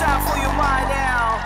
time for you mine now.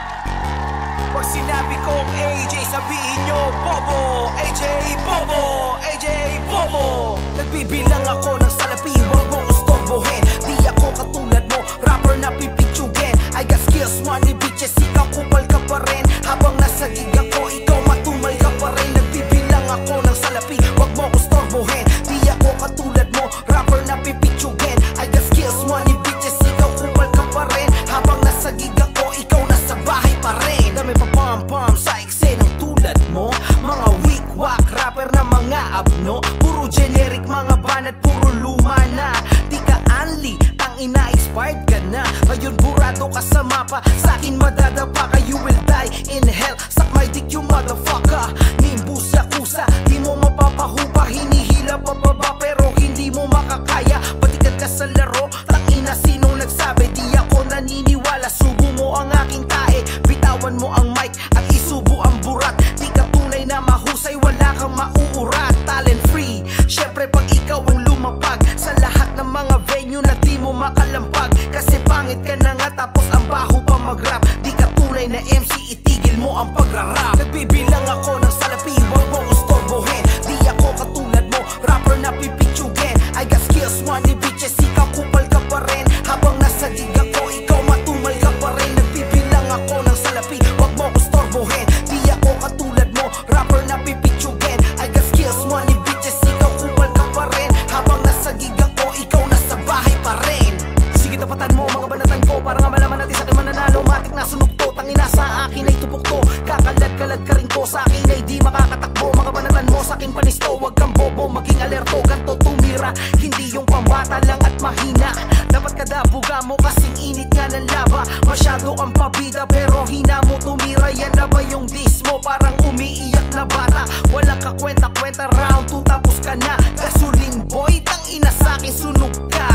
Pag sinabi kong AJ, sabihin nyo Bobo, AJ Bobo, AJ Bobo. Nagbibilang ako ng salapi, wag mo ustorbohin. Di ako katulad mo, rapper na pipitsugin. I got skills, money, bitches, ikaw kupal ka pa rin. Habang nasa gig ako, ikaw matumal ka pa rin. Nagbibilang ako ng salapi, wag mo ustorbohin. Di ako katulad mo, rapper na pipitsugin. I got skills, money, bitches, ikaw kupal ka pa rin. Habang nasa gig ako, ikaw nasa bahay pa rin. Dami pa pam-pam sa eksena tulad mo. Mga weak-wack, rapper na mga abno. Puro generic, mga banat, puro luma na. Di ka anli, ang ina-expired ka na. Ngayon burado ka sa mapa, sa'kin madadapa ka. You will die in hell, suck my dick you motherfucker. Nimbus yakuza, di mo mapapahupa. Hinihila pababa pero hindi mo makakaya. Batikat ka sa laro, tangina sinong nagsabi. Di ako naniniwala, subo mo ang aking tae. Bitawan mo ang mic at isubo ang burat. Di ka tunay na mahusay, wala kang mauurat. Talent free, syempre pag ikaw ang lumapag sa lahat ng mga venue na di mo makalampag. Kasi pangit ka na nga tapos ang baho pa mag-rap. Di ka tunay na MC, itigil mo ang pagrarap. Nagbibilang ako ng salapi, wag mo ustorbohin. Di ako katulad mo, rapper na pipitsugin. I got skills, money, bitches, ikaw kupal ka pa rin. Habang nasa gig ako, ikaw matumal ka pa rin. Nagbibilang ako ng salapi, wag mo ustorbohin. Di ako katulad mo, rapper na pipitsugin. I got skills, money, bitches, ikaw kupal ka pa rin. Habang nasa gig ako, ikaw nasa bahay pa rin. Sige tapatan mo mga banatan ko, para nga malaman natin sa akin mananalo. Matik na sunog to, tangina sa akin ay tupok to. Kakalad-kalad ka rin ko, sa akin ay di makakatakbo. Mga banatan mo sa akin panisto, wag kang bobo, maging alerto. Ganto tumira, hindi yung pambata lang at mahina. Dapat kada buga mo kasing init nga ng lava. Masyado ang pabida pero hina mo tumira. Yan na ba yung diss mo? Parang umiiyak na bata. Walang kakwenta-kwenta, round 2 tapos ka na. Gasoline boy, tangina sa'kin sunog ka.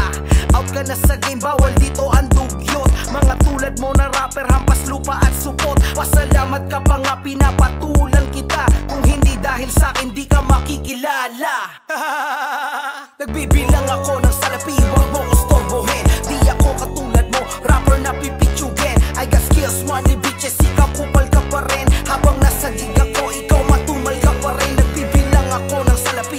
Out ka na sa game, bawal dito ang dugyot. Mga tulad mo na rapper, hampas lupa at supot. Pasalamat ka pa nga, pinapatulan kita. Kung hindi dahil sa'kin, di ka makikilala. Nagbibilang ako ng salapi, wag mo ustorbohin. Di ako katulad mo, rapper na pipitsugin. I got skills, money, bitches, ikaw kupal ka pa rin. Habang nasa gig ako, ikaw matumal ka pa rin. Nagbibilang ako ng salapi,